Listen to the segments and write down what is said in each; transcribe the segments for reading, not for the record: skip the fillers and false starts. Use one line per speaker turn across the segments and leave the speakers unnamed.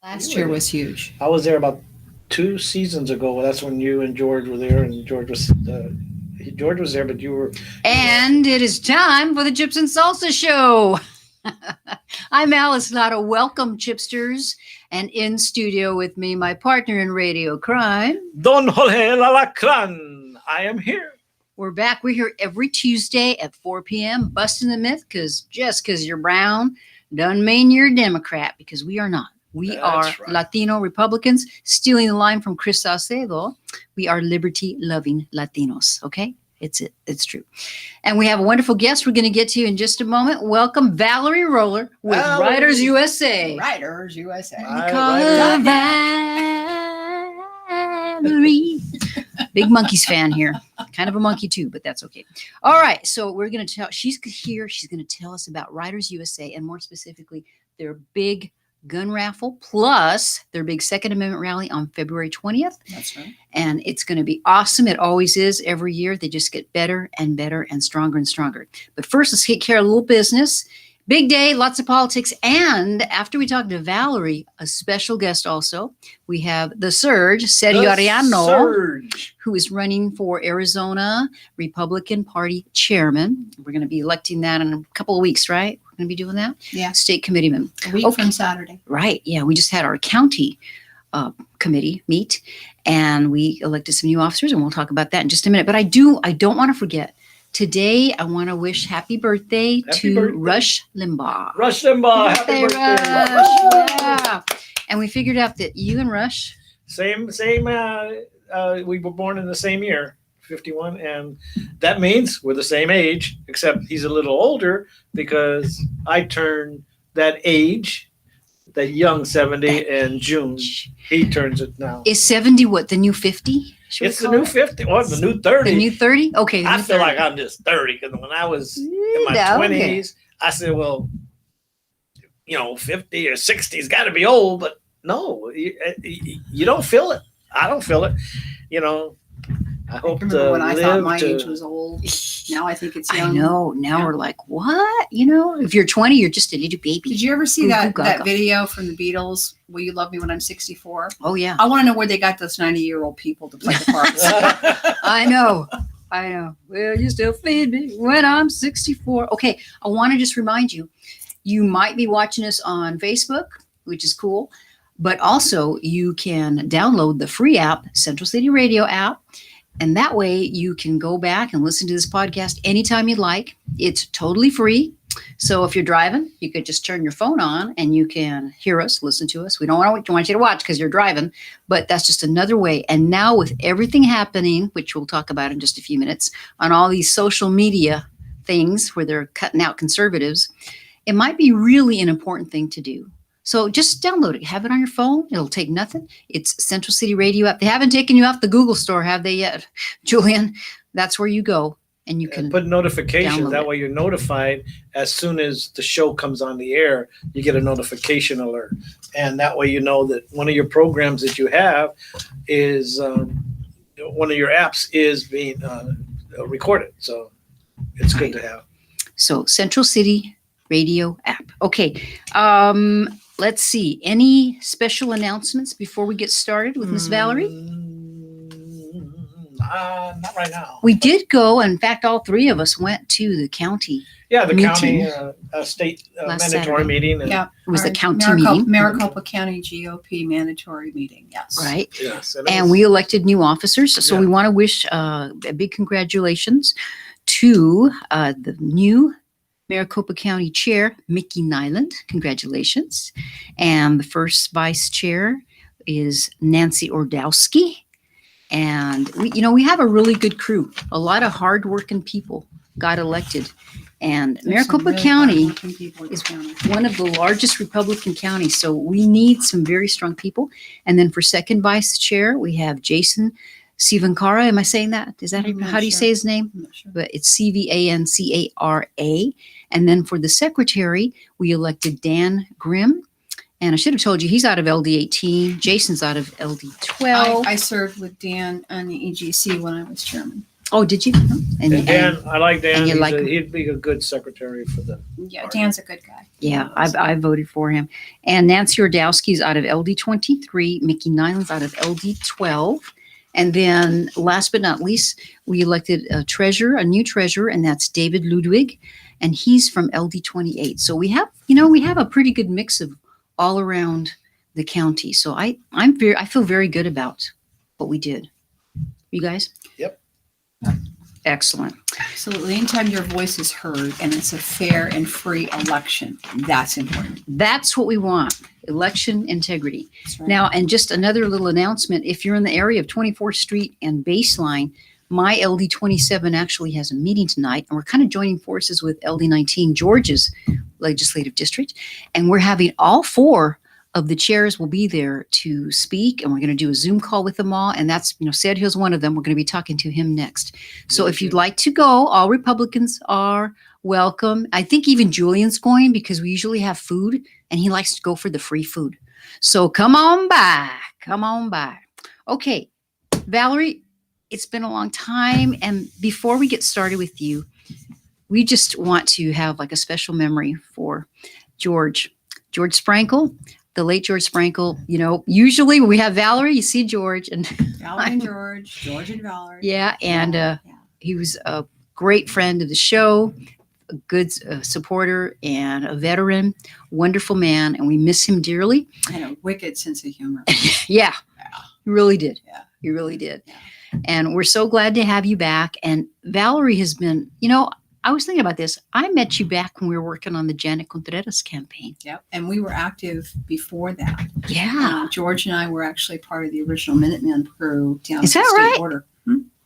Last year was huge.
I was there about 2 seasons ago. That's when you and George were there, and George was there, but you were.
And it is time for the Chips and Salsa Show. I'm Alice Latta. Welcome, Chipsters. And in studio with me, my partner in radio crime,
Don Jorge Lalacran. I am here.
We're back. We're here every Tuesday at 4 p.m. busting the myth, because just because you're brown doesn't mean you're a Democrat, because we are not. We are
That's right.
Latino Republicans, stealing the line from Chris Salcedo. We are liberty-loving Latinos, okay? It's true. And we have a wonderful guest we're going to get to in just a moment. Welcome, Valerie Roller with
Valerie.
Riders USA.
Riders USA.
Right,
Call
right.
her Valerie. Big Monkeys fan here. Kind of a monkey too, but that's okay. All right, so we're going to tell, she's here. She's going to tell us about Riders USA, and more specifically, their big gun raffle, plus their big Second Amendment rally on February 20th.
That's right.
And it's going to be awesome. It always is every year. They just get better and better and stronger. But first, let's take care of a little business. Big day, lots of politics. And after we talk to Valerie, a special guest also, we have the Surge, Sergio Ariano,
Surge.
who is running for Arizona Republican Party chairman. We're going to be electing that in a couple of weeks, right? We're going to be doing that.
Yeah.
State committeeman.
A week from Saturday.
Right. Yeah. We just had our county committee meet, and we elected some new officers, and we'll talk about that in just a minute. But I don't want to forget. Today, I want to wish happy birthday to
birthday.
Rush Limbaugh.
Rush Limbaugh. Happy birthday.
Rush. Yeah. And we figured out that you and Rush,
Same. We were born in the same year, 51, and that means we're the same age, except he's a little older because I turned that age, that young 70 in June. He turns it now.
is 70 what, the new 50? Should we
It's the
call
new
it?
50 or the new 30.
The new 30? Okay. the
I
new
feel
30.
like I'm just 30 because when I was in my
Yeah,
20s, I said, well, 50 or 60's got to be old, but no, you don't feel it. I don't feel it. I
I
hope to
remember when I thought
live
my
to.
age was old. Now I think it's
I
young.
know. Now
Yeah.
we're like, what? If you're 20, you're just a little baby.
Did you ever see
Goo
that
goo gaga.
video from the Beatles, Will You Love Me When I'm 64?
Oh, yeah.
I want to know where they got those 90-year-old people to play the parts.
I know. Well, you still feed me when I'm 64. Okay, I want to just remind you, you might be watching us on Facebook, which is cool, but also you can download the free app, Central City Radio app, and that way you can go back and listen to this podcast anytime you'd like. It's totally free. So if you're driving, you could just turn your phone on and you can hear us, listen to us. We don't want you to watch because you're driving, but that's just another way. And now with everything happening, which we'll talk about in just a few minutes, on all these social media things where they're cutting out conservatives, it might be really an important thing to do. So just download it. Have it on your phone. It'll take nothing. It's Central City Radio app. They haven't taken you off the Google store, have they yet? Julian, that's where you go. And you can
put notifications.
download
That
it.
way you're notified as soon as the show comes on the air. You get a notification alert, and that way you know that one of your programs that you have is one of your apps is being recorded. So it's good to have.
So Central City Radio app. Okay. Let's see. Any special announcements before we get started with Miss Valerie?
Not right now.
We did go. In fact, all three of us went to the county.
Yeah, the
meeting.
county state
Last
mandatory
Saturday.
meeting. And,
Yeah.
It was the
Our
county meeting.
Maricopa County GOP mandatory meeting. Yes.
Right.
Yes,
And we elected new officers. So
Yeah.
we want to wish a big congratulations to the new Maricopa County Chair, Mickey Nyland. Congratulations. And the first vice chair is Nancy Ordowski. And we have a really good crew. A lot of hardworking people got elected. And
There's some
Maricopa
really
County
hardworking people in this
is
county.
one of the largest Republican counties. So we need some very strong people. And then for second vice chair, we have Jason Sivankara. Am I saying that? Is that
I'm not
how do you
sure.
say his name?
I'm not sure.
But it's Cvancara. And then for the secretary, we elected Dan Grimm. And I should have told you, he's out of LD18. Jason's out of LD12.
I served with Dan on the EGC when I was chairman.
Oh, did you?
And Dan, I like Dan.
and you like him?
He'd be a good secretary for the.
Yeah, Dan's a good guy.
Yeah, I voted for him. And Nancy Ordowski's out of LD23, Mickey Nyland's out of LD12. And then last but not least, we elected a new treasurer, and that's David Ludwig, and he's from LD28. So we have a pretty good mix of all around the county. So I feel very good about what we did. You guys?
Yep.
Excellent.
Absolutely. Anytime your voice is heard and it's a fair and free election, that's important.
That's what we want. Election integrity.
That's right.
Now, and just another little announcement, if you're in the area of 24th Street and Baseline, my LD27 actually has a meeting tonight, and we're kind of joining forces with LD19, George's legislative district, and we're having all 4 of the chairs will be there to speak, and we're going to do a Zoom call with them all, and that's, Sad Hill's one of them. We're going to be talking to him next. So if you'd like to go, all Republicans are welcome. I think even Julian's going because we usually have food, and he likes to go for the free food. So come on by. Come on by. Okay, Valerie, it's been a long time, and before we get started with you, we just want to have like a special memory for George Sprankle. The late George Sprankle, usually when we have Valerie, you see George and
Valerie and George and Valerie.
Yeah, and he was a great friend of the show, a good supporter and a veteran, wonderful man, and we miss him dearly.
And a wicked sense of humor.
Yeah, he really did.
Yeah.
He really did.
Yeah.
And we're so glad to have you back. And Valerie has been, I was thinking about this. I met you back when we were working on the Janet Contreras campaign.
Yep. And we were active before that.
Yeah.
George and I were actually part of the original Minuteman crew down
Is
at the
that
state
right?
border.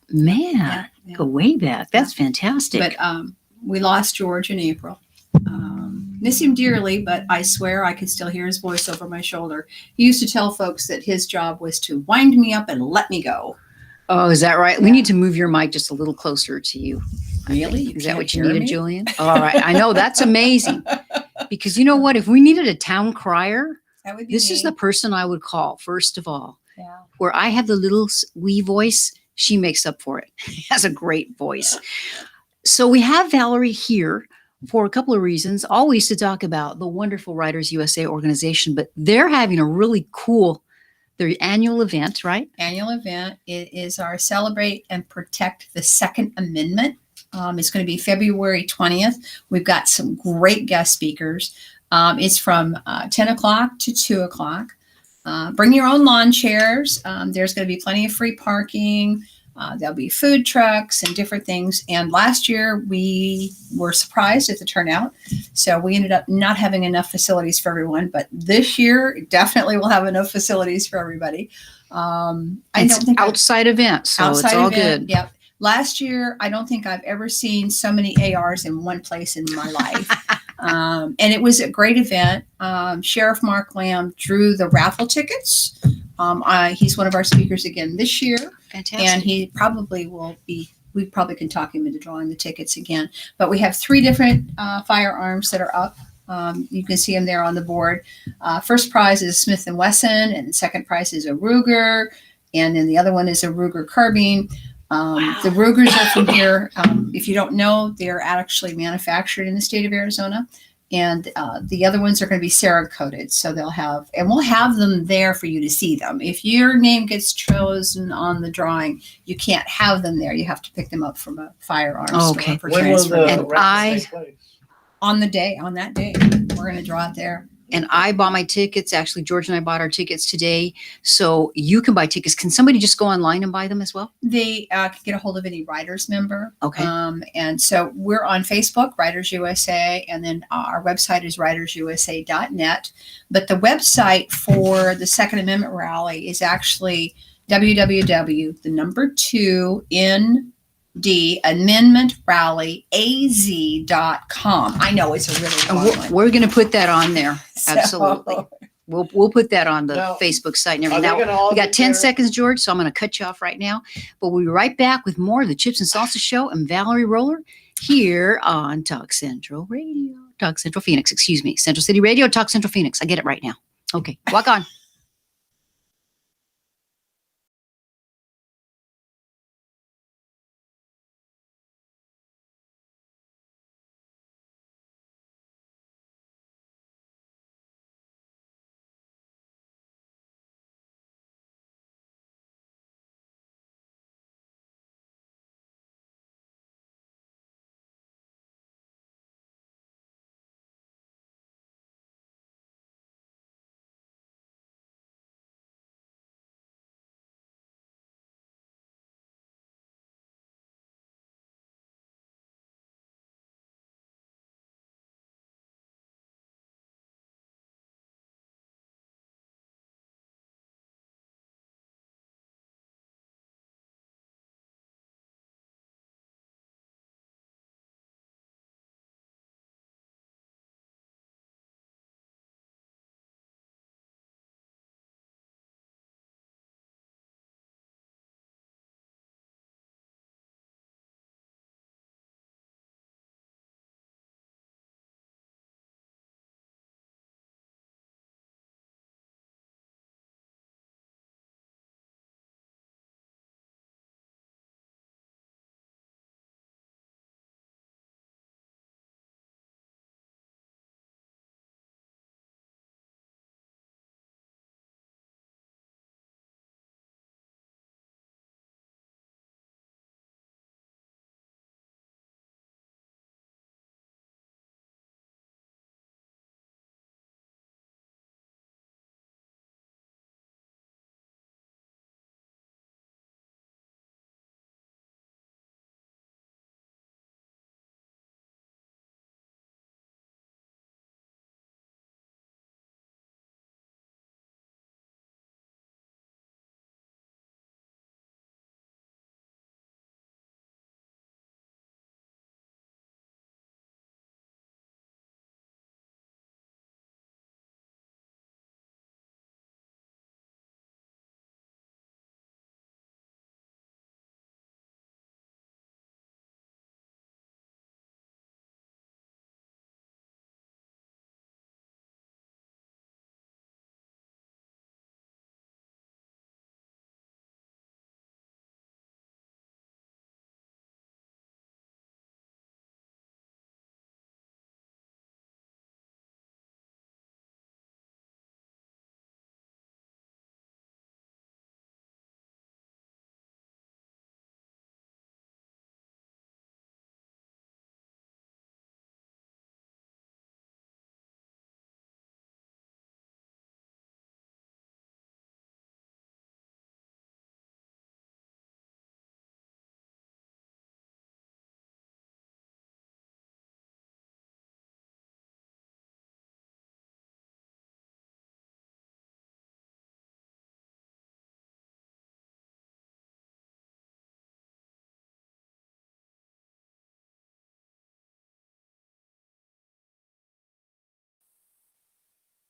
Man,
Yeah.
go way back. That's fantastic.
But we lost George in April. Miss him dearly, but I swear I could still hear his voice over my shoulder. He used to tell folks that his job was to wind me up and let me go.
Oh, is that right? We
Yeah.
need to move your mic just a little closer to you.
Really? You
Is that
can't
what you
hear
needed,
me?
Julian? All right. I know that's amazing. Because you know what? If we needed a town crier,
That would be
this
me.
is the person I would call, first of all.
Yeah.
Where I have the little wee voice, she makes up for it. She has a great voice. So we have Valerie here for a couple of reasons, always to talk about the wonderful Writers USA organization, but they're having a really cool, their annual event, right?
Annual event. It is our Celebrate and Protect the Second Amendment. It's going to be February 20th. We've got some great guest speakers. It's from 10 o'clock to 2 o'clock. Bring your own lawn chairs. There's going to be plenty of free parking. There'll be food trucks and different things. And last year we were surprised at the turnout. So we ended up not having enough facilities for everyone. But this year definitely we'll have enough facilities for everybody. I
It's
don't think
outside event, so it's all good.
Yep. Last year, I don't think I've ever seen so many ARs in one place in my life. And it was a great event. Sheriff Mark Lamb drew the raffle tickets. He's one of our speakers again this year.
Fantastic.
And he probably will be, we probably can talk him into drawing the tickets again. But we have 3 different firearms that are up. You can see them there on the board. First prize is Smith & Wesson, and second prize is a Ruger. And then the other one is a Ruger carbine. The Rugers are from here. If you don't know, they're actually manufactured in the state of Arizona. And the other ones are going to be Cerakoted. So we'll have them there for you to see them. If your name gets chosen on the drawing, you can't have them there. You have to pick them up from a firearms
Okay.
store for
When will
transfer.
the
And
raffle take place?
On that day, we're going to draw it there.
And I bought my tickets. Actually, George and I bought our tickets today. So you can buy tickets. Can somebody just go online and buy them as well?
They can get a hold of any Writers member.
Okay.
And so we're on Facebook, Writers USA, and then our website is writersusa.net. But the website for the Second Amendment rally is actually www.amendmentrallyaz.com. I know it's a really
And
long one.
we're going to put that on there.
So-
Absolutely. We'll put that on the
Now,
Facebook site and
Are
everything.
they
Now,
gonna all
we got
be
10
there?
seconds, George, so I'm going to cut you off right now. But we'll be right back with more of the Chips and Salsa Show and Valerie Roller here on Talk Central Radio. Talk Central Phoenix, excuse me. Central City Radio, Talk Central Phoenix. I get it right now. Okay, walk on.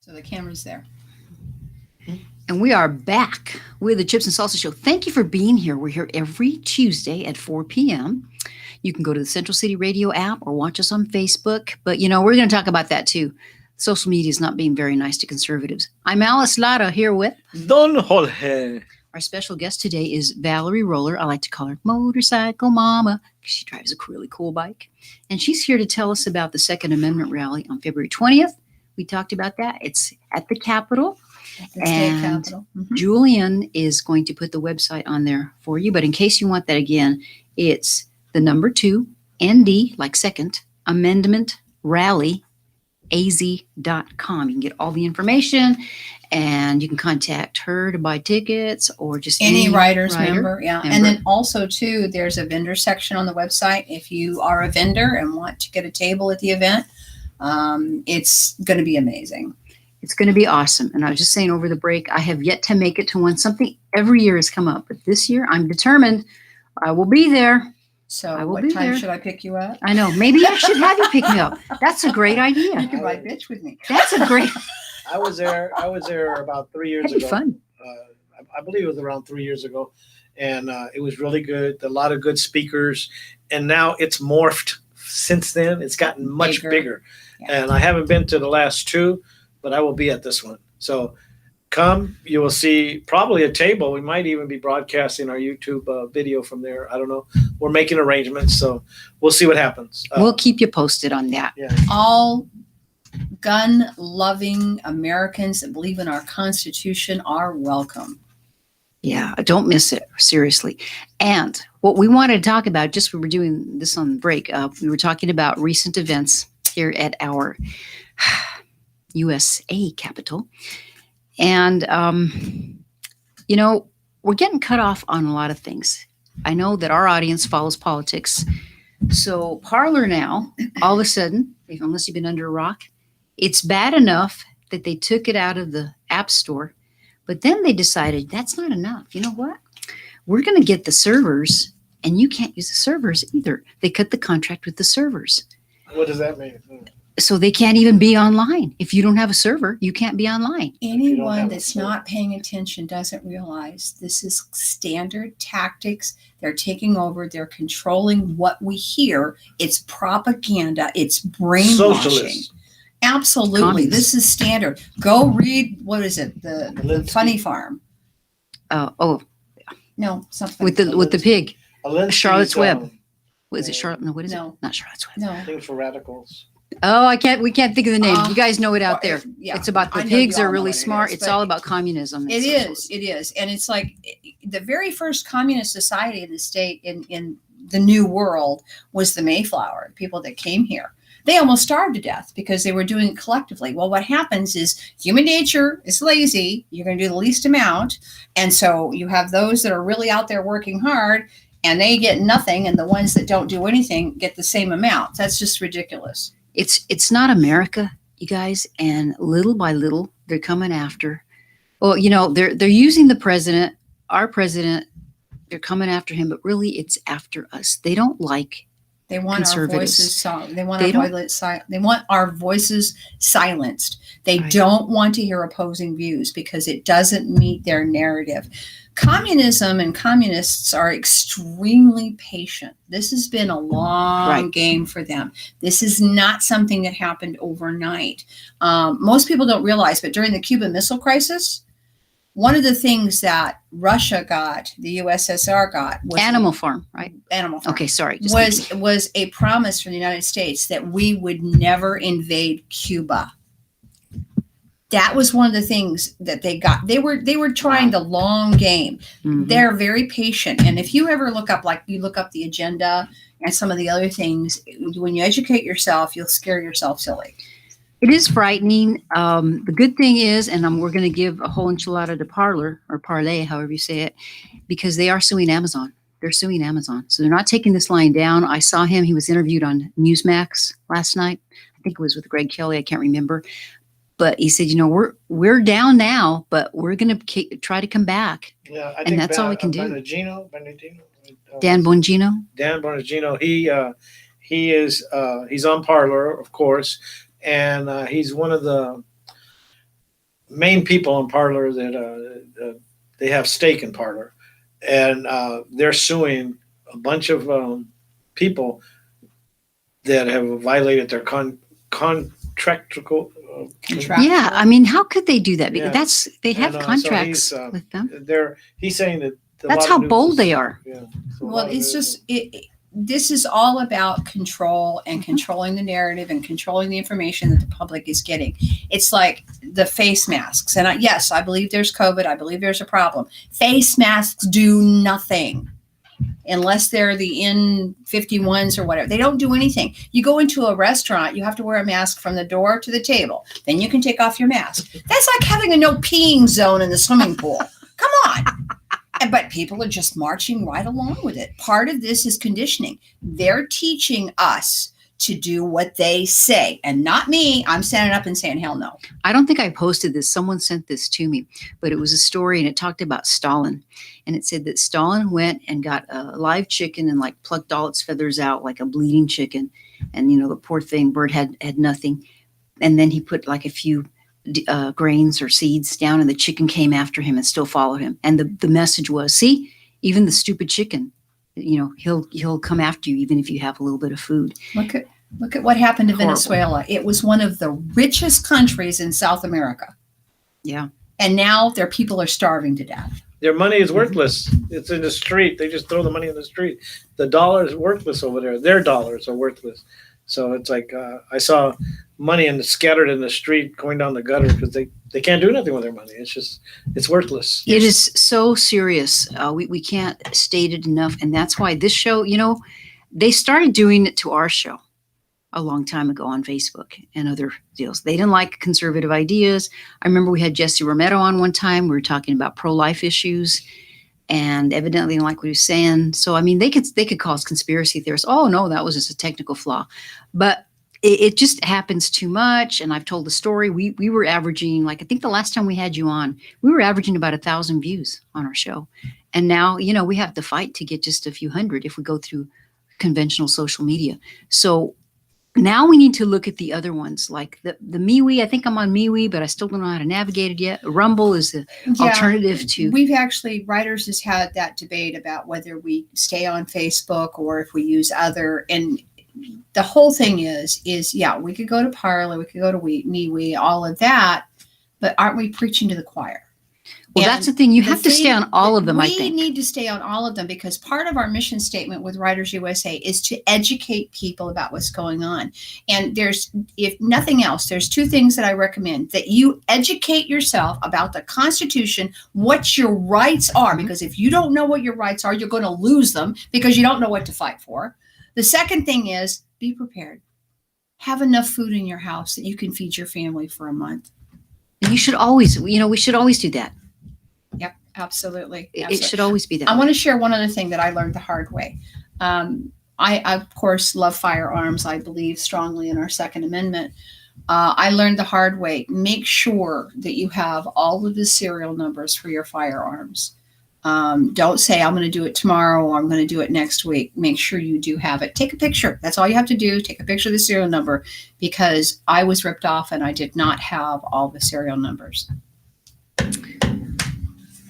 So the camera's there.
And we are back with the Chips and Salsa Show. Thank you for being here. We're here every Tuesday at 4 p.m. You can go to the Central City Radio app or watch us on Facebook. But, we're going to talk about that too. Social media is not being very nice to conservatives. I'm Alice Lara here with
Don Jorge.
our special guest today is Valerie Roller. I like to call her Motorcycle Mama because she drives a really cool bike. And she's here to tell us about the Second Amendment rally on February 20th. We talked about that. It's at the Capitol.
The state
And
capitol. Mhm.
Julian is going to put the website on there for you. But in case you want that again, it's the number 2, ND, like second, amendment rally, az.com. You can get all the information and you can contact her to buy tickets or just
Any writers
writer
member, yeah.
member.
And then also too, there's a vendor section on the website. If you are a vendor and want to get a table at the event, it's going to be amazing.
It's going to be awesome. And I was just saying over the break, I have yet to make it to one. Something every year has come up, but this year I'm determined I will be there.
So
I will
what
be
time
there.
should I pick you up?
I know. Maybe I should have you pick me up. That's a great
You
idea.
can ride bitch with me.
That's a great,
I was there about 3 years
that'd be
ago.
fun.
I believe it was around 3 years ago, and it was really good. A lot of good speakers, and now it's morphed since then. It's gotten much bigger.
Yeah.
And I haven't been to the last 2, but I will be at this one. So come, you will see probably a table. We might even be broadcasting our YouTube video from there. I don't know. We're making arrangements, so we'll see what happens.
We'll keep you posted on that.
Yeah.
All gun-loving Americans that believe in our Constitution are welcome.
Yeah, don't miss it. Seriously. And what we wanted to talk about, just we were doing this on break, we were talking about recent events here at our USA Capitol. And, we're getting cut off on a lot of things. I know that our audience follows politics. So Parler now, all of a sudden, unless you've been under a rock, it's bad enough that they took it out of the App Store. But then they decided that's not enough. You know what? We're going to get the servers, and you can't use the servers either. They cut the contract with the servers.
What does that mean?
So they can't even be online. If you don't have a server, you can't be online.
Anyone
have a
that's
server.
not paying attention doesn't realize this is standard tactics. They're taking over. They're controlling what we hear. It's propaganda. It's brainwashing.
Socialists.
Absolutely.
Communists.
This is standard. Go read, what is it? The
Linsky.
Funny Farm.
No,
Something.
with the pig.
Alinsky's,
Charlotte's Web. What is it?
Yeah.
Charlotte? No, what is
No.
it? Not Charlotte's Web.
No.
Things for radicals.
Oh, we can't think of the name. You guys know it out there.
Yeah.
It's about the
I know
pigs
you all
are
know
really
what it
smart.
is,
It's
but
all about communism.
It is. And it's like the very first communist society in the state in the New World was the Mayflower, people that came here. They almost starved to death because they were doing it collectively. Well, what happens is human nature is lazy. You're going to do the least amount. And so you have those that are really out there working hard and they get nothing. And the ones that don't do anything get the same amount. That's just ridiculous.
It's not America, you guys. And little by little, they're coming after. Well, they're using the president, our president. They're coming after him, but really it's after us. They don't like.
They want our
Conservatives.
voices. They want
They
they want our voices silenced. They
Right.
don't want to hear opposing views because it doesn't meet their narrative. Communism and communists are extremely patient. This has been a long
Right.
game for them. This is not something that happened overnight. Most people don't realize, but during the Cuban Missile Crisis, one of the things that Russia got, the USSR got, was
Animal Farm, right?
Animal Farm.
Okay, sorry. just
Was a promise from the United States that we would never invade Cuba. That was one of the things that they got. They were trying the long game.
Mhm.
They're very patient. And if you ever look up the agenda and some of the other things, when you educate yourself, you'll scare yourself silly.
It is frightening. The good thing is, and we're going to give a whole enchilada to Parler or Parlay, however you say it, because they are suing Amazon. They're suing Amazon. So they're not taking this line down. I saw him. He was interviewed on Newsmax last night. I think it was with Greg Kelly. I can't remember. But he said, we're down now, but we're going to try to come back.
Yeah, I
And
think
that's all we can do.
Bernardino,
Dan Bongino.
Dan Bernardino. He is he's on Parler, of course, and he's one of the main people in Parlor that they have stake in Parlor, and they're suing a bunch of people that have violated their contractual.
Contract.
Yeah, I mean, how could they do that?
Yeah.
Because they have
And, so
contracts
he's,
with them.
He's saying that a
That's
lot
how
of news
bold
is-
they are.
Yeah. So a
Well,
lot of
it's
it-
just this is all about control and controlling the narrative and controlling the information that the public is getting. It's like the face masks, and yes, I believe there's COVID. I believe there's a problem. Face masks do nothing unless they're the N51s or whatever. They don't do anything. You go into a restaurant, you have to wear a mask from the door to the table. Then you can take off your mask. That's like having a no peeing zone in the swimming pool. Come on. But people are just marching right along with it. Part of this is conditioning. They're teaching us to do what they say, and not me. I'm standing up and saying, hell no.
I don't think I posted this. Someone sent this to me, but it was a story and it talked about Stalin. And it said that Stalin went and got a live chicken and like plucked all its feathers out like a bleeding chicken. And, the poor thing, bird had nothing. And then he put like a few grains or seeds down, and the chicken came after him and still followed him. And the message was, see, even the stupid chicken, he'll come after you even if you have a little bit of food.
Look at what happened to
Horrible.
Venezuela. It was one of the richest countries in South America.
Yeah.
And now their people are starving to death.
Their money is worthless. It's in the street. They just throw the money in the street. The dollar is worthless over there. Their dollars are worthless. So it's like I saw money scattered in the street going down the gutter because they can't do nothing with their money. It's worthless.
It is so serious. We can't state it enough. And that's why this show, they started doing it to our show a long time ago on Facebook and other deals. They didn't like conservative ideas. I remember we had Jesse Romero on one time. We were talking about pro-life issues, and evidently didn't like what he was saying. So, I mean, they could cause conspiracy theorists. Oh, no, that was just a technical flaw. But it just happens too much. And I've told the story. We were averaging, like, I think the last time we had you on, we were averaging about 1,000 views on our show. And now, we have to fight to get just a few hundred if we go through conventional social media. So now we need to look at the other ones, like the MeWe. I think I'm on MeWe, but I still don't know how to navigate it yet. Rumble is the alternative to.
We've actually, Writers has had that debate about whether we stay on Facebook or if we use other. And the whole thing is we could go to Parler, we could go to MeWe, all of that, but aren't we preaching to the choir?
Well,
And
that's the thing. You
the
have to stay on all of them, I
We
think.
need to stay on all of them because part of our mission statement with Writers USA is to educate people about what's going on. And if nothing else, there's two things that I recommend: that you educate yourself about the Constitution, what your rights are, because if you don't know what your rights are, you're going to lose them because you don't know what to fight for. The second thing is be prepared. Have enough food in your house that you can feed your family for a month.
You should always, we should always do that.
Yep, absolutely.
It should always be that.
I want to share one other thing that I learned the hard way. I of course, love firearms. I believe strongly in our Second Amendment. I learned the hard way. Make sure that you have all of the serial numbers for your firearms. Don't say, I'm going to do it tomorrow or I'm going to do it next week. Make sure you do have it. Take a picture. That's all you have to do. Take a picture of the serial number, because I was ripped off and I did not have all the serial numbers.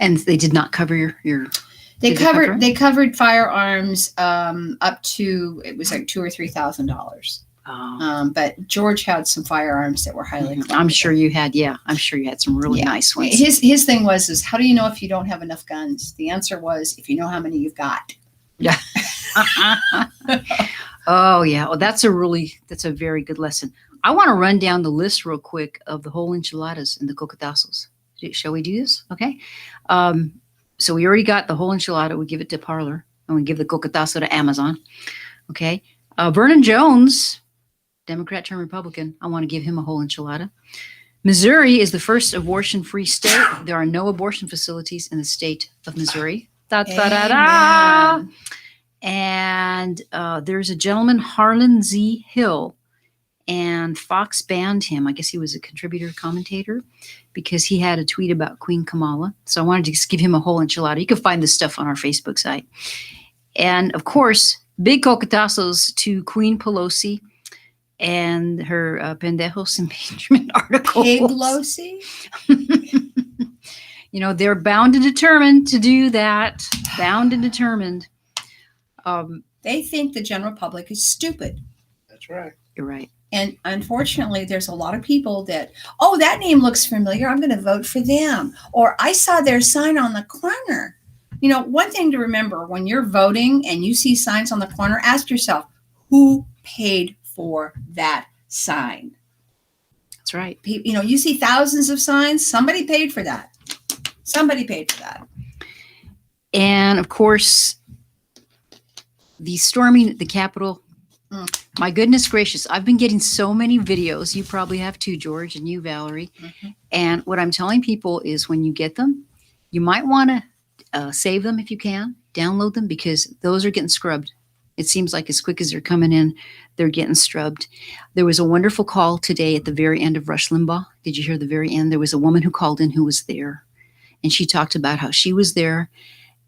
And they did not cover your
They
Did they cover it?
covered firearms up to, it was like $2,000 or $3,000. But George had some firearms that were highly
I'm
collectible.
sure you had, I'm sure you had some really
Yeah.
nice ones.
His thing was how do you know if you don't have enough guns? The answer was if you know how many you've got.
Yeah. Oh yeah. Well, that's a very good lesson. I want to run down the list real quick of the whole enchiladas and the cocotazos. Shall we do this? Okay. So we already got the whole enchilada. We give it to Parlor, and we give the cocotazo to Amazon. Okay. Vernon Jones, Democrat turned Republican. I want to give him a whole enchilada. Missouri is the first abortion-free state. There are no abortion facilities in the state of Missouri. Da, da, da, da.
Amen.
And there's a gentleman, Harlan Z. Hill, and Fox banned him. I guess he was a contributor commentator because he had a tweet about Queen Kamala. So I wanted to just give him a whole enchilada. You can find this stuff on our Facebook site. And of course, big cocotazos to Queen Pelosi. and her pendejos impeachment articles.
Piglossy?
You know, they're bound and determined to do that. Bound and determined.
They think the general public is stupid.
That's right.
You're right.
And unfortunately, there's a lot of people that, oh, that name looks familiar. I'm going to vote for them. Or I saw their sign on the corner. You know, one thing to remember when you're voting and you see signs on the corner, ask yourself, who paid for that sign?
That's right.
You know, you see thousands of signs. Somebody paid for that. Somebody paid for that.
And of course, the storming at the Capitol. My goodness gracious, I've been getting so many videos. You probably have too, George, and you, Valerie.
Mm-hmm.
And what I'm telling people is when you get them, you might want to save them if you can, download them, because those are getting scrubbed. It seems like as quick as they're coming in, they're getting scrubbed. There was a wonderful call today at the very end of Rush Limbaugh. Did you hear the very end? There was a woman who called in who was there. And she talked about how she was there.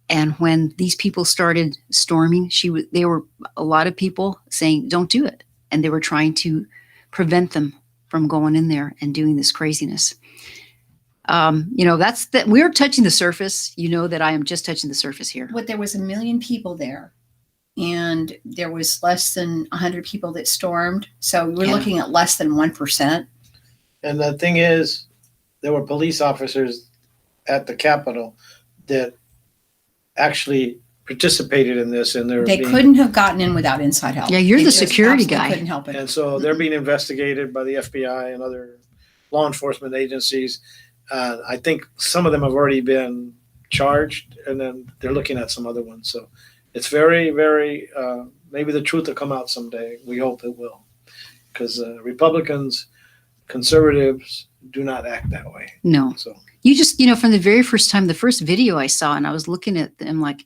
And when these people started storming, there were a lot of people saying, don't do it. And they were trying to prevent them from going in there and doing this craziness. You know, that's that we're touching the surface. You know that I am just touching the surface here.
But there was 1 million people there. And there was less than 100 people that stormed. So we're looking at less than 1%.
And the thing is, there were police officers at the Capitol that actually participated in this, and
They couldn't have gotten in without inside help.
Yeah, you're
They
the
just
security
absolutely
guy.
Couldn't help it.
and so they're being investigated by the FBI and other law enforcement agencies. I think some of them have already been charged, and then they're looking at some other ones. So it's very, very maybe the truth will come out someday. We hope it will, because Republicans, conservatives do not act that way.
No.
So
You just, you know, from the very first time, the first video I saw, and I was looking at them like,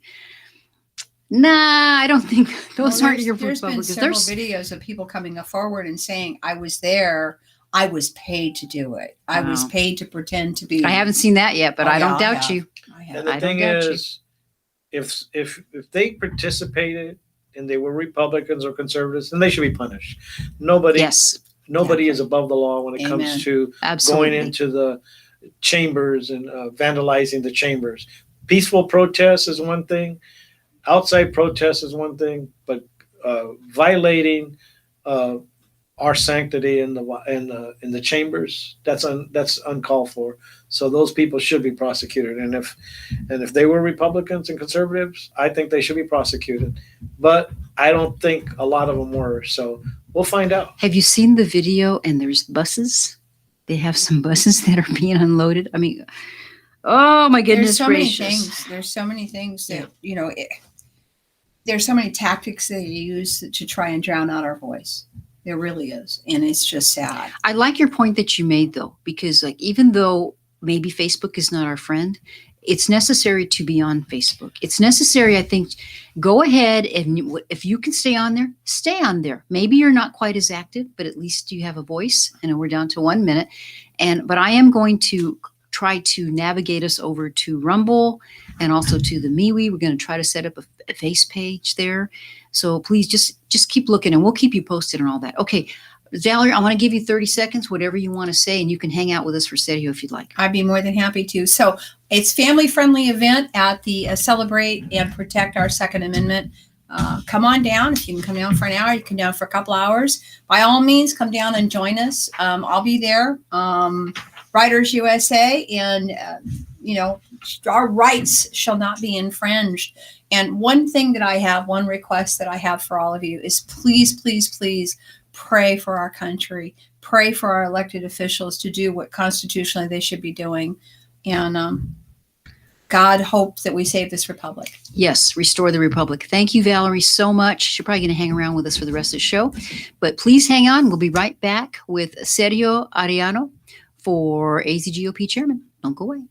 nah, I don't think those aren't your
There's been
Republicans.
several videos of people coming forward and saying, I was there. I was paid to do it. I was
Wow.
paid to pretend to be.
I haven't seen that yet, but
Oh,
I don't
yeah, I
doubt
have.
you.
I have.
and the
I don't
thing
doubt you.
is, if they participated and they were Republicans or conservatives, then they should be punished. Nobody
Yes,
is above the law when it
Amen.
comes to
absolutely.
going into the chambers and vandalizing the chambers. Peaceful protest is one thing. Outside protest is one thing, but violating our sanctity in the chambers, that's uncalled for. So those people should be prosecuted. And if they were Republicans and conservatives, I think they should be prosecuted. But I don't think a lot of them were. So we'll find out.
Have you seen the video? And there's buses. They have some buses that are being unloaded. I mean, oh my goodness
There's so
gracious.
many things. There's so many things that, you know, there's so many tactics they use to try and drown out our voice. There really is. And it's just sad.
I like your point that you made, though, because like even though maybe Facebook is not our friend, it's necessary to be on Facebook. It's necessary, I think. Go ahead and if you can stay on there, stay on there. Maybe you're not quite as active, but at least you have a voice. And we're down to 1 minute. But I am going to try to navigate us over to Rumble and also to the MeWe. We're going to try to set up a face page there. So please just keep looking, and we'll keep you posted on all that. Okay, Valerie, I want to give you 30 seconds, whatever you want to say, and you can hang out with us for Serio if you'd like.
I'd be more than happy to. So it's family-friendly event at the Celebrate and Protect Our Second Amendment. Come on down. If you can come down for an hour, you can come down for a couple hours. By all means, come down and join us. I'll be there. Writers USA, and you know, our rights shall not be infringed. And one request that I have for all of you is please, please, please pray for our country. Pray for our elected officials to do what constitutionally they should be doing. And God hope that we save this republic.
Yes, restore the republic. Thank you, Valerie, so much. You're probably going to hang around with us for the rest of the show. But please hang on. We'll be right back with Sergio Ariano for AZGOP chairman. Don't go away.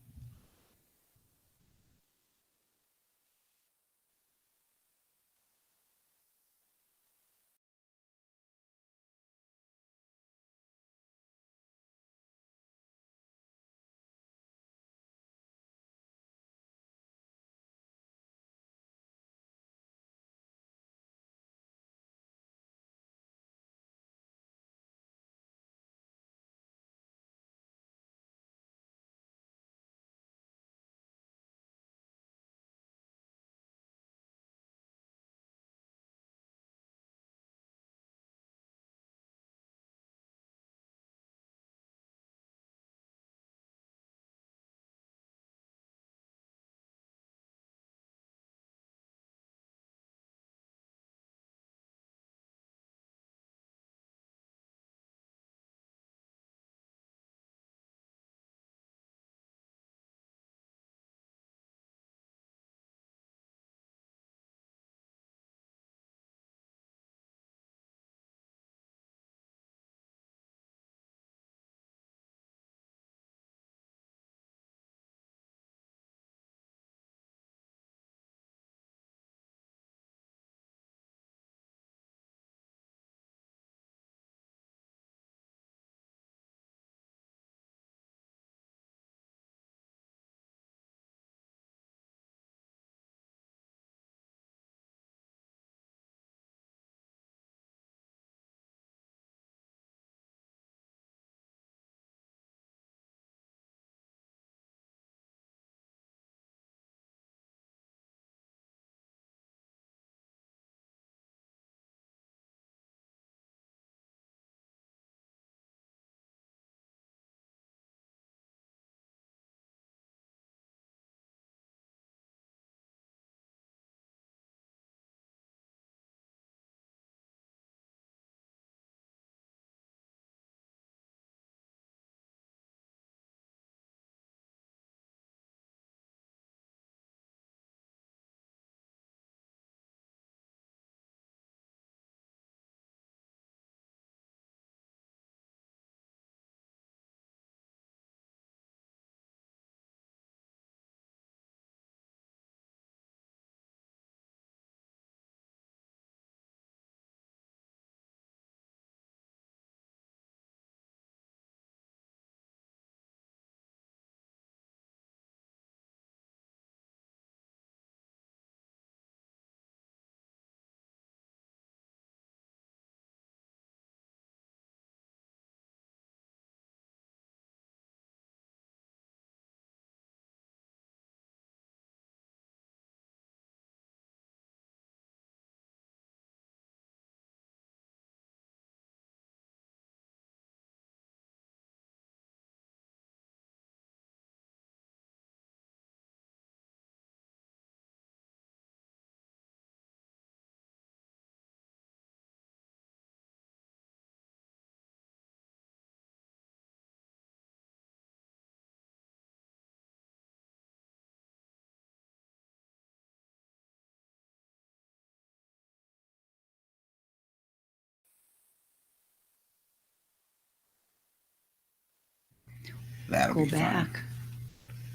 That'll
Go
be fun.
back.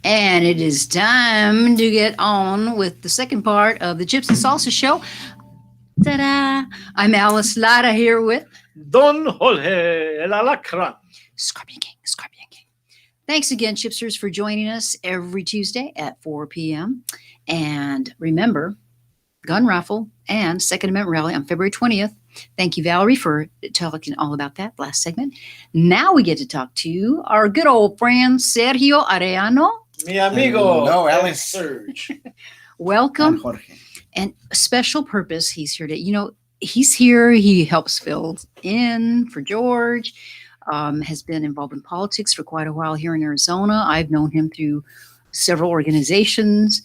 And it is time to get on with the second part of the Chips and Salsa show. Ta-da! I'm Alice Lara here with
Don Jorge el Alacran.
Scorpion King, Scorpion King. Thanks again, Chipsters, for joining us every Tuesday at 4 p.m. And remember, gun raffle and Second Amendment rally on February 20th. Thank you, Valerie, for talking all about that last segment. Now we get to talk to our good old friend, Sergio Arellano.
Mi amigo.
Hello,
El
Alice.
Surge.
And
Welcome.
Jorge.
And a special purpose, he's here to, he's here. He helps fill in for George, has been involved in politics for quite a while here in Arizona. I've known him through several organizations.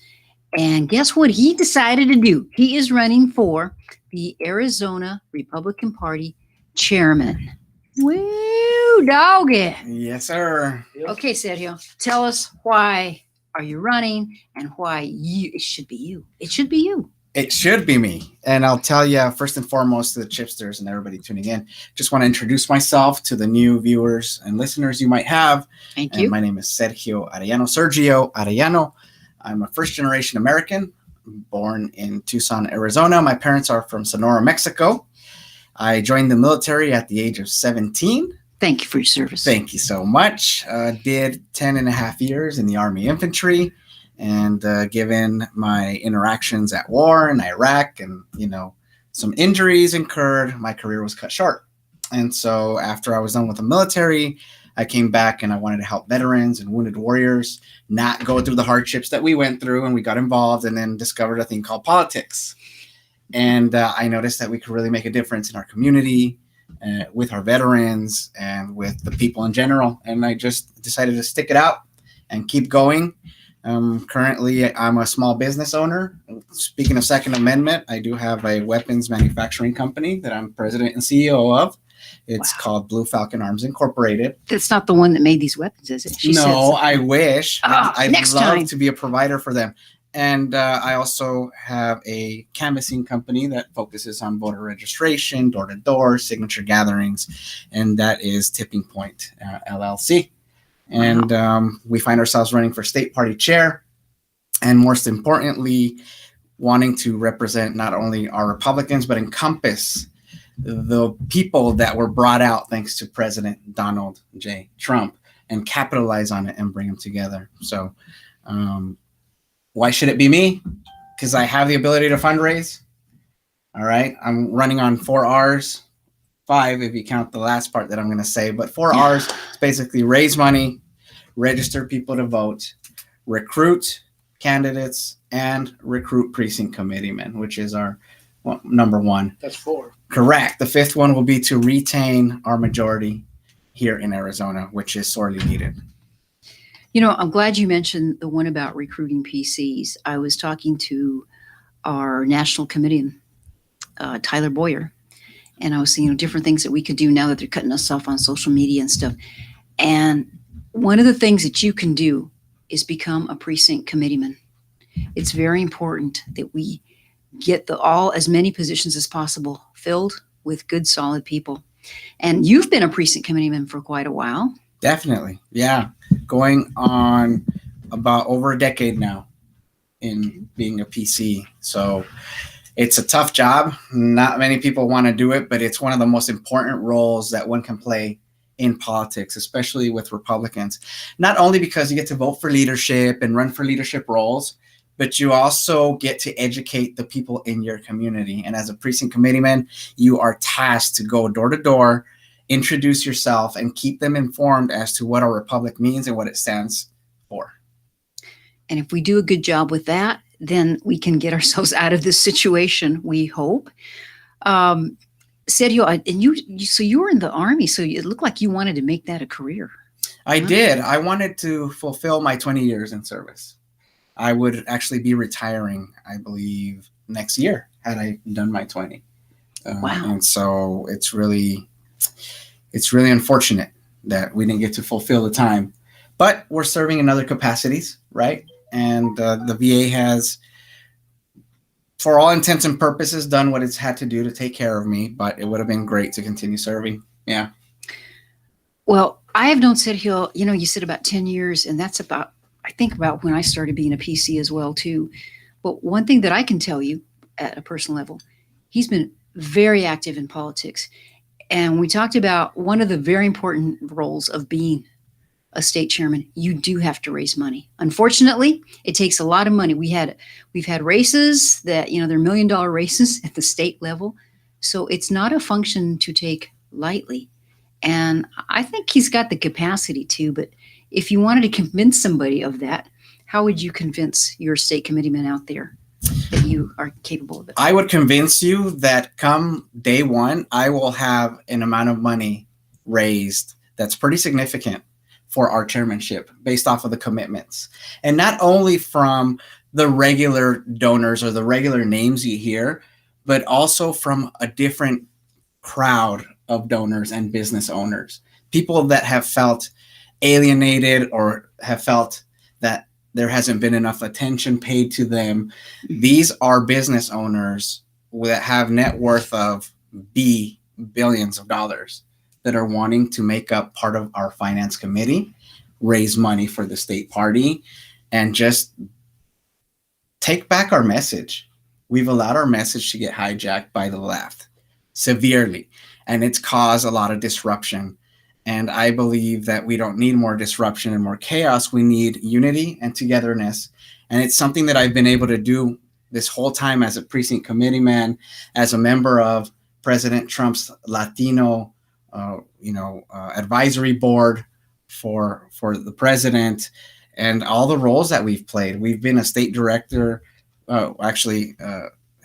And guess what he decided to do? He is running for the Arizona Republican Party chairman. Woo, doggy.
Yes, sir.
Okay, Sergio, tell us why are you running and why it should be you. It should be you.
It should be me. And I'll tell you, first and foremost, to the chipsters and everybody tuning in, just want to introduce myself to the new viewers and listeners you might have.
Thank
And
you.
my name is Sergio Arellano. I'm a first-generation American, born in Tucson, Arizona. My parents are from Sonora, Mexico. I joined the military at the age of 17.
Thank you for your service.
Thank you so much. Did 10 and a half years in the Army Infantry. And given my interactions at war in Iraq and, some injuries incurred, my career was cut short. And so after I was done with the military, I came back and I wanted to help veterans and wounded warriors not go through the hardships that we went through. And we got involved and then discovered a thing called politics. And I noticed that we could really make a difference in our community, with our veterans and with the people in general. And I just decided to stick it out and keep going. Currently, I'm a small business owner. Speaking of Second Amendment, I do have a weapons manufacturing company that I'm president and CEO of. It's called Blue Falcon Arms Incorporated.
That's not the one that made these weapons, is it?
No, I wish. I'd
next
love
time.
to be a provider for them. And I also have a canvassing company that focuses on voter registration, door-to-door, signature gatherings, and that is Tipping Point LLC. And we find ourselves running for state party chair, and most importantly, wanting to represent not only our Republicans, but encompass the people that were brought out thanks to President Donald J. Trump and capitalize on it and bring them together. So why should it be me? Because I have the ability to fundraise. All right. I'm running on 4 R's. 5 if you count the last part that I'm going to say, but 4 R's is basically raise money, register people to vote, recruit candidates, and recruit precinct committeemen, which is our number 1.
That's 4.
Correct. The 5th one will be to retain our majority here in Arizona, which is sorely needed.
I'm glad you mentioned the one about recruiting PCs. I was talking to our national committeeman, Tyler Boyer, and I was seeing different things that we could do now that they're cutting us off on social media and stuff. And one of the things that you can do is become a precinct committeeman. It's very important that we get as many positions as possible filled with good, solid people. And you've been a precinct committeeman for quite a while.
Definitely. Yeah. Going on about over a decade now in being a PC. So it's a tough job. Not many people want to do it, but it's one of the most important roles that one can play in politics, especially with Republicans. Not only because you get to vote for leadership and run for leadership roles, but you also get to educate the people in your community. And as a precinct committeeman, you are tasked to go door to door, introduce yourself, and keep them informed as to what our republic means and what it stands for.
And if we do a good job with that, then we can get ourselves out of this situation, we hope. Sergio, and you were in the Army, so it looked like you wanted to make that a career.
I did. I wanted to fulfill my 20 years in service. I would actually be retiring, I believe, next year had I done my 20.
Wow.
And so it's really unfortunate that we didn't get to fulfill the time. But we're serving in other capacities, right? And the VA has, for all intents and purposes, done what it's had to do to take care of me. But it would have been great to continue serving. Yeah.
Well, I have known Sergio, you said about 10 years, and that's about, I think about when I started being a PC as well, too. But one thing that I can tell you at a personal level, he's been very active in politics. And we talked about one of the very important roles of being a state chairman. You do have to raise money. Unfortunately, it takes a lot of money. We've had races that, they're $1 million races at the state level. So it's not a function to take lightly. And I think he's got the capacity to, but if you wanted to convince somebody of that, how would you convince your state committeeman out there that you are capable of it?
I would convince you that come day one, I will have an amount of money raised that's pretty significant for our chairmanship based off of the commitments. And not only from the regular donors or the regular names you hear, but also from a different crowd of donors and business owners, people that have felt alienated or have felt that there hasn't been enough attention paid to them. These are business owners that have net worth of billions of dollars that are wanting to make up part of our finance committee, raise money for the state party, and just take back our message. We've allowed our message to get hijacked by the left severely, and it's caused a lot of disruption. And I believe that we don't need more disruption and more chaos. We need unity and togetherness. And it's something that I've been able to do this whole time as a precinct committeeman, as a member of President Trump's Latino, advisory board for the president, and all the roles that we've played. We've been a state director,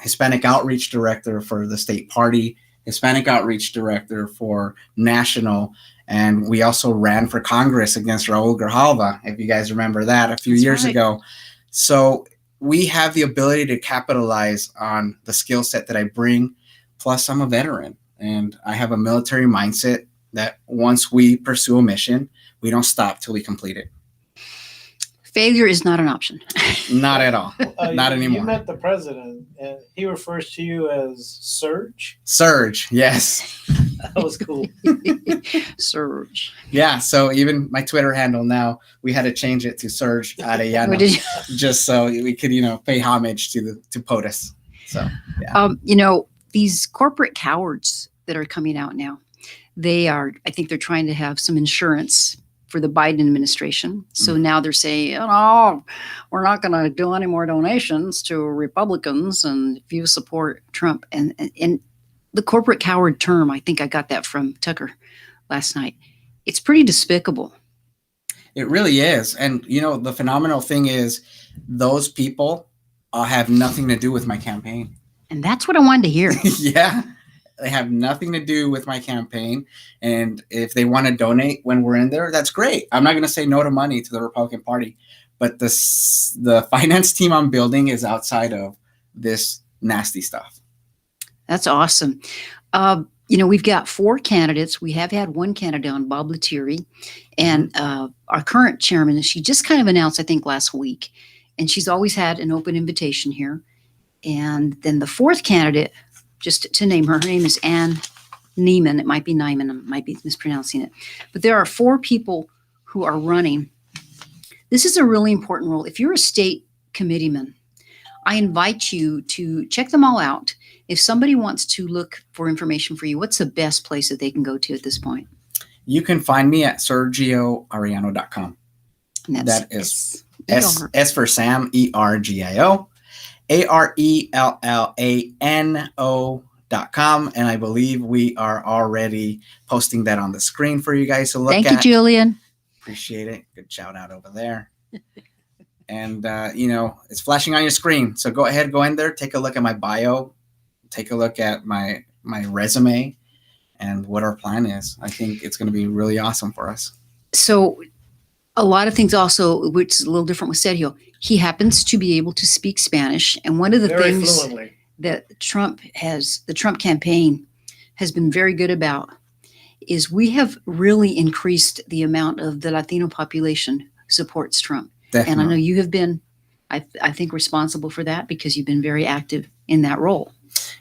Hispanic outreach director for the state party, Hispanic outreach director for national, and we also ran for Congress against Raul Grijalva, if you guys remember that, a few years ago. So we have the ability to capitalize on the skill set that I bring, plus I'm a veteran, and I have a military mindset that once we pursue a mission, we don't stop till we complete it.
Failure is not an option.
Not at all. Not anymore.
You met the president, and he refers to you as Serge.
Serge, yes.
That was cool.
Serge.
Yeah, so even my Twitter handle now, we had to change it to Serge Arellano, just so we could, pay homage to POTUS. So, yeah.
These corporate cowards that are coming out now, I think they're trying to have some insurance for the Biden administration. So now they're saying, we're not going to do any more donations to Republicans, and if you support Trump. And the corporate coward term, I think I got that from Tucker last night. It's pretty despicable.
It really is. And, the phenomenal thing is those people have nothing to do with my campaign.
And that's what I wanted to hear.
Yeah. They have nothing to do with my campaign. And if they want to donate when we're in there, that's great. I'm not going to say no to money to the Republican Party. But the finance team I'm building is outside of this nasty stuff.
That's awesome. We've got 4 candidates. We have had one candidate on, Bob Lettieri. And our current chairman, she just kind of announced, I think, last week. And she's always had an open invitation here. And then the 4th candidate, just to name her name is Ann Neiman. It might be Nyman. I might be mispronouncing it. But there are 4 people who are running. This is a really important role. If you're a state committeeman, I invite you to check them all out. If somebody wants to look for information for you, what's the best place that they can go to at this point?
You can find me at sergioarellano.com. That is S for Sam, ERGIO. ARELLANO.com, and I believe we are already posting that on the screen for you guys to look at.
Thank you, Julian.
Appreciate it. Good shout out over there. And it's flashing on your screen, so go ahead, go in there, take a look at my bio, take a look at my resume, and what our plan is. I think it's going to be really awesome for us.
So a lot of things also, which is a little different with Sergio, he happens to be able to speak Spanish. And one of the
Very
things
fluently.
that the Trump campaign has been very good about is we have really increased the amount of the Latino population who supports Trump.
Definitely.
And I know you have been, I think, responsible for that because you've been very active in that role.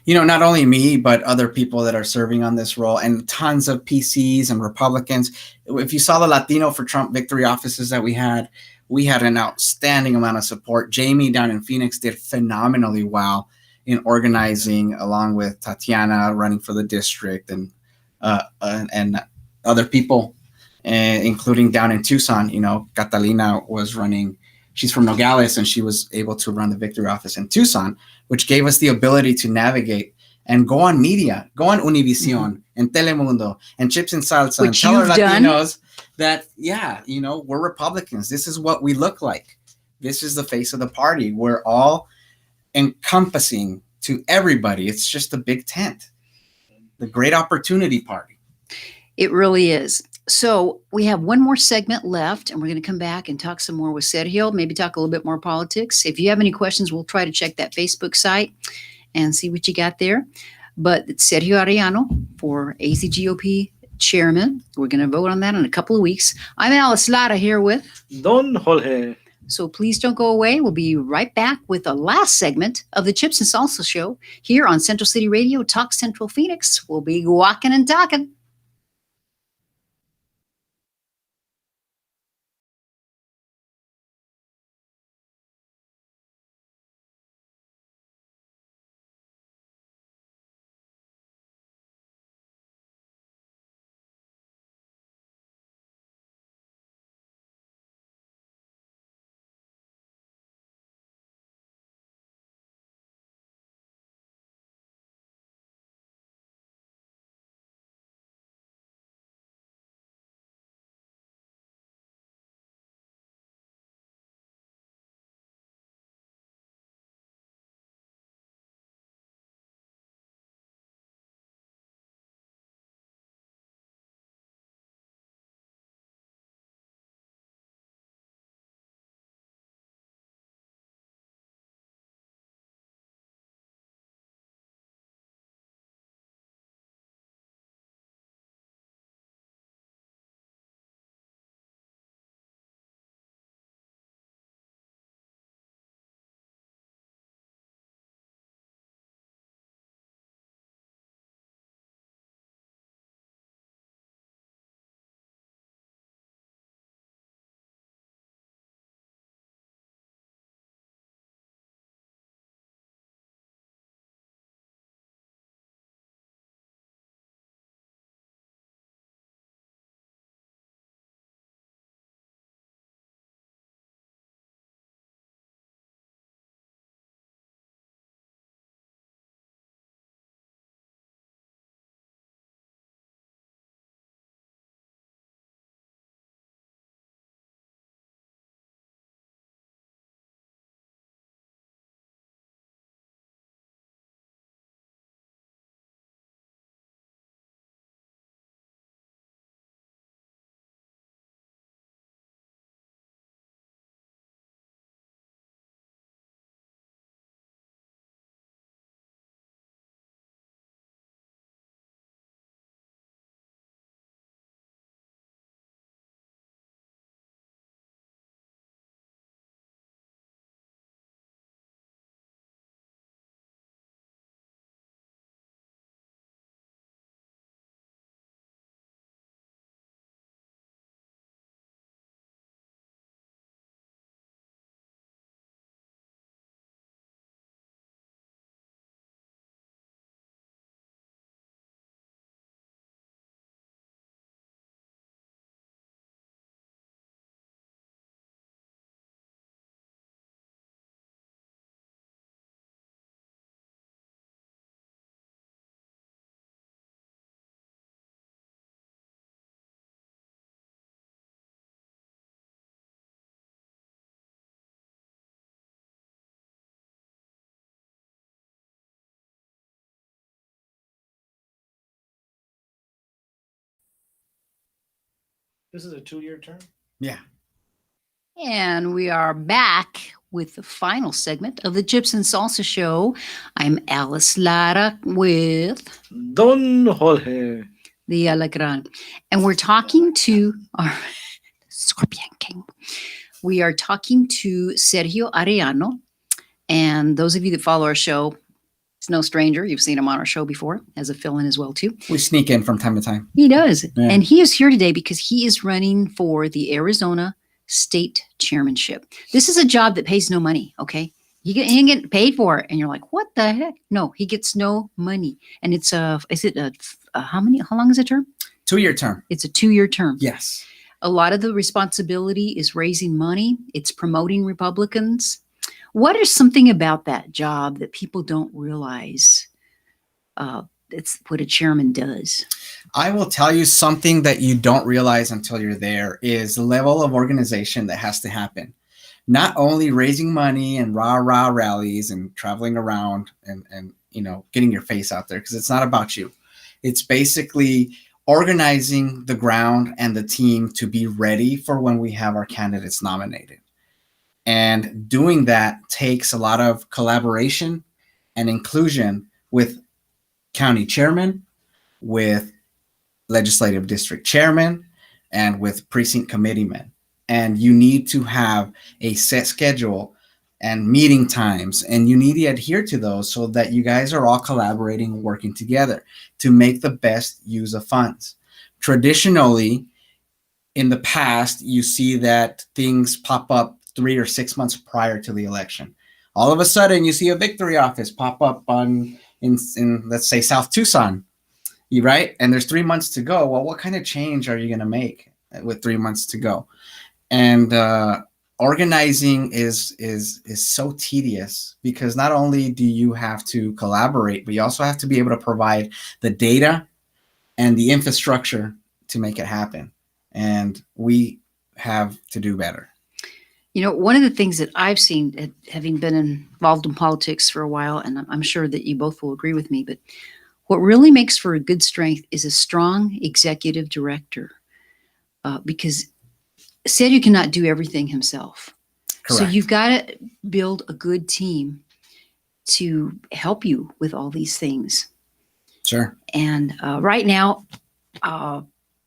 not only me, but other people that are serving on this role and tons of PCs and Republicans. If you saw the Latino for Trump victory offices that we had an outstanding amount of support. Jamie down in Phoenix did phenomenally well in organizing, along with Tatiana running for the district and other people, including down in Tucson. Catalina was running. She's from Nogales, and she was able to run the victory office in Tucson, which gave us the ability to navigate and go on media, go on Univision and Telemundo and Chips and Salsa,
Which
and tell our
you've done.
Latinos that, we're Republicans. This is what we look like. This is the face of the party. We're all encompassing to everybody. It's just a big tent. The great opportunity party.
It really is. So we have one more segment left, and we're going to come back and talk some more with Sergio, maybe talk a little bit more politics. If you have any questions, we'll try to check that Facebook site and see what you got there. But it's Sergio Arellano for AZGOP chairman. We're going to vote on that in a couple of weeks. I'm Alice Lara here with.
Don Jorge.
So please don't go away. We'll be right back with the last segment of the Chips and Salsa show here on Central City Radio, Talk Central Phoenix. We'll be walking and talking.
This is a 2-year term?
Yeah.
And we are back with the final segment of the Chips and Salsa show. I'm Alice Lara with
Don Jorge.
the Alacran. And we're talking to our Scorpion King. We are talking to Sergio Arellano. And those of you that follow our show, no stranger. You've seen him on our show before as a fill-in as well, too.
We sneak in from time to time.
He does.
Yeah.
And he is here today because he is running for the Arizona State Chairmanship. This is a job that pays no money, okay? He ain't getting paid for it. And you're like, what the heck? No, he gets no money. And it's how long is a term?
2-year term.
It's a 2-year term.
Yes.
A lot of the responsibility is raising money. It's promoting Republicans. What is something about that job that people don't realize? It's what a chairman does.
I will tell you something that you don't realize until you're there is the level of organization that has to happen. Not only raising money and rah-rah rallies and traveling around and getting your face out there, because it's not about you. It's basically organizing the ground and the team to be ready for when we have our candidates nominated. And doing that takes a lot of collaboration and inclusion with county chairman, with legislative district chairman, and with precinct committeemen. And you need to have a set schedule and meeting times, and you need to adhere to those so that you guys are all collaborating and working together to make the best use of funds. Traditionally, in the past, you see that things pop up 3 or 6 months prior to the election. All of a sudden, you see a victory office pop up in let's say South Tucson, right? And there's 3 months to go. Well, what kind of change are you going to make with 3 months to go? And organizing is so tedious because not only do you have to collaborate, but you also have to be able to provide the data and the infrastructure to make it happen. And we have to do better.
One of the things that I've seen, having been involved in politics for a while, and I'm sure that you both will agree with me, but what really makes for a good strength is a strong executive director, because Sergio cannot do everything himself.
Correct.
So you've got to build a good team to help you with all these things.
Sure.
And right now,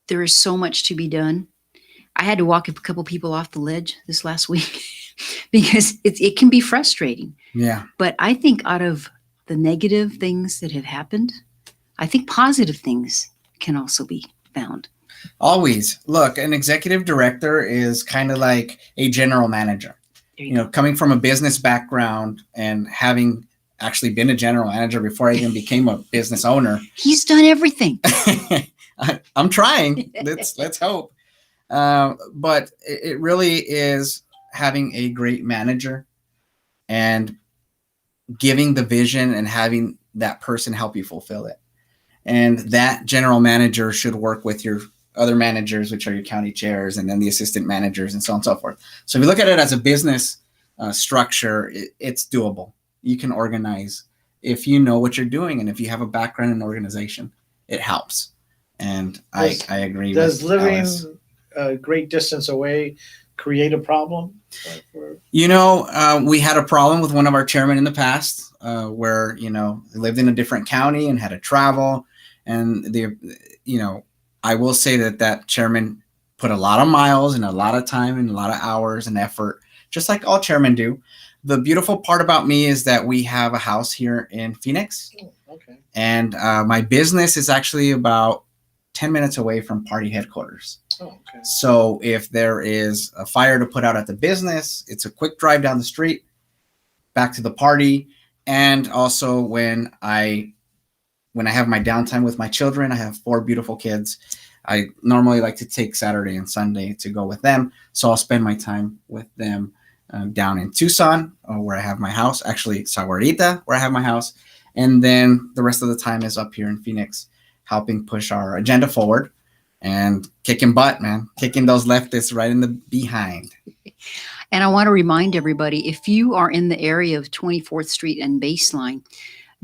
there is so much to be done. I had to walk a couple people off the ledge this last week because it can be frustrating.
Yeah.
But I think out of the negative things that have happened, I think positive things can also be found.
Always. Look, an executive director is kind of like a general manager. Coming from a business background and having actually been a general manager before I even became a business owner.
He's done everything.
I'm trying. Let's hope. But it really is having a great manager and giving the vision and having that person help you fulfill it. And that general manager should work with your other managers, which are your county chairs, and then the assistant managers and so on and so forth. So if you look at it as a business structure, it's doable. You can organize if you know what you're doing. And if you have a background in organization, it helps. And I agree.
Does living
Alice.
a great distance away create a problem?
We had a problem with one of our chairmen in the past where, lived in a different county and had to travel. And I will say that chairman put a lot of miles and a lot of time and a lot of hours and effort, just like all chairmen do. The beautiful part about me is that we have a house here in Phoenix.
Oh, okay.
And my business is actually about 10 minutes away from party headquarters.
Oh, okay.
So if there is a fire to put out at the business, it's a quick drive down the street, back to the party. And also when I have my downtime with my children, I have 4 beautiful kids. I normally like to take Saturday and Sunday to go with them. So I'll spend my time with them down in Tucson, where I have my house, actually Saguarita, where I have my house. And then the rest of the time is up here in Phoenix, helping push our agenda forward and kicking butt, man, kicking those leftists right in the behind.
And I want to remind everybody, if you are in the area of 24th Street and Baseline,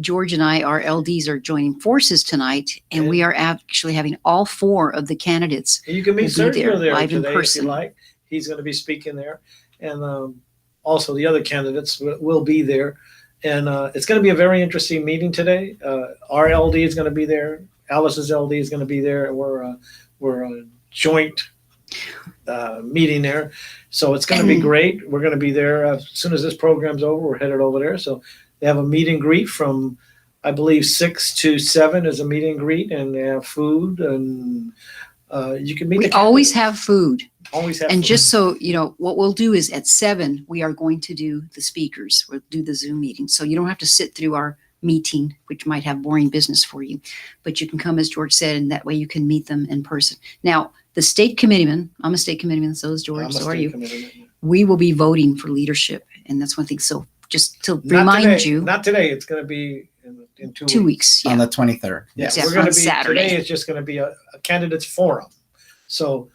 George and I, our LDs, are joining forces tonight, and we are actually having all 4 of the candidates.
And you can meet
will be
Sergio there
live in
today if
person.
you like. He's going to be speaking there. And also the other candidates will be there. And it's going to be a very interesting meeting today. Our LD is going to be there. Alice's LD is going to be there. We're a joint meeting there. So it's going to be great. We're going to be there as soon as this program's over. We're headed over there. So they have a meet and greet from I believe 6 to 7 is a meet and greet, and they have food, and you can meet.
We
the
always
candidates.
have food.
Always have.
And
food.
just so you know, what we'll do is at 7, we are going to do the speakers. We'll do the Zoom meeting. So you don't have to sit through our meeting, which might have boring business for you. But you can come, as George said, and that way you can meet them in person. Now, the state committeeman, I'm a state committeeman, so is George,
I'm a
so are
state
you.
committeeman.
We will be voting for leadership. And that's one thing. So just to
Not
remind
today.
you,
Not today. It's going to be in 2
2 weeks.
On
Yeah.
the 23rd.
Yeah,
Exactly,
we're going
on
to be
Saturday.
today. It's just going to be a candidates forum. So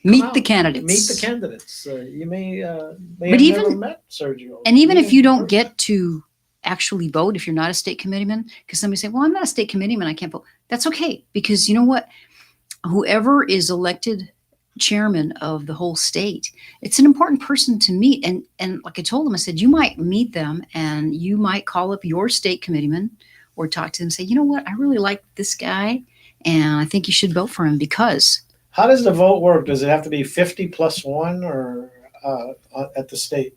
Meet
out,
the candidates.
meet the candidates. You may
But
have
even-
never met Sergio.
And even
Meet
if
him
you
in
don't
person.
get to actually vote, if you're not a state committeeman, because somebody say, well, I'm not a state committeeman, I can't vote. That's okay. Because you know what? Whoever is elected chairman of the whole state, it's an important person to meet. And like I told them, I said, you might meet them and you might call up your state committeeman or talk to them and say, you know what? I really like this guy and I think you should vote for him because.
How does the vote work? Does it have to be 50 plus 1 or at the state?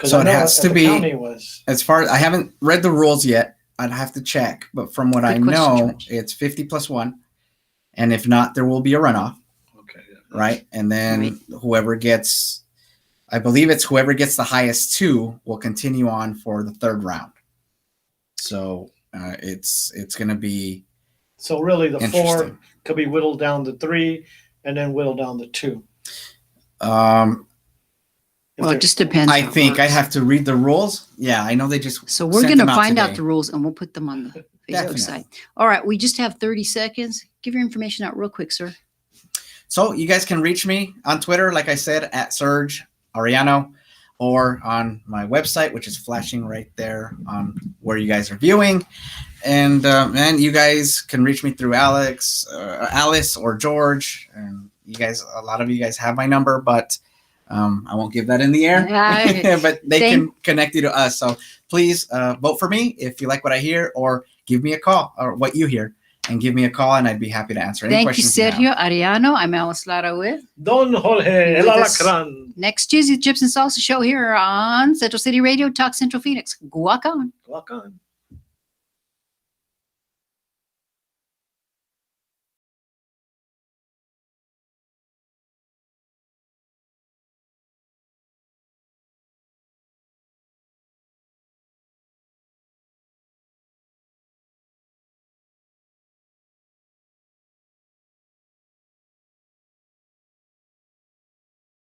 So it has to be-
County was.
As far as I haven't read the rules yet, I'd have to check. But from what I
Good question,
know,
George.
it's 50 plus 1. And if not, there will be a runoff,
Okay.
right? And then
Right.
whoever gets, I believe it's whoever gets the highest 2 will continue on for the 3rd round. So it's going to be
So really, the 4
interesting.
could be whittled down to 3, and then whittled down to 2. If
Well, it
there's
just
4.
depends.
I
how it
think I
works.
have to read the rules. Yeah, I know they just.
So we're
sent
going to
them out
find out
today.
the rules and we'll put them on the Facebook
Definitely.
site. All right. We just have 30 seconds. Give your information out real quick, sir.
So you guys can reach me on Twitter, like I said, at Serge Ariano, or on my website, which is flashing right there on where you guys are viewing. And you guys can reach me through Alice or George. And you guys, a lot of you guys have my number, but I won't give that in the air. But they can connect you to us. So please vote for me if you like what I hear, or give me a call or what you hear. And give me a call, and I'd be happy to answer any
Thank you,
questions you have.
Sergio Ariano. I'm Alice Lara with.
Don Jorge El
With us.
Alacran.
Next Tuesday, the Chips and Salsa show here on Central City Radio, Talk Central Phoenix. Guac on.
Walk on.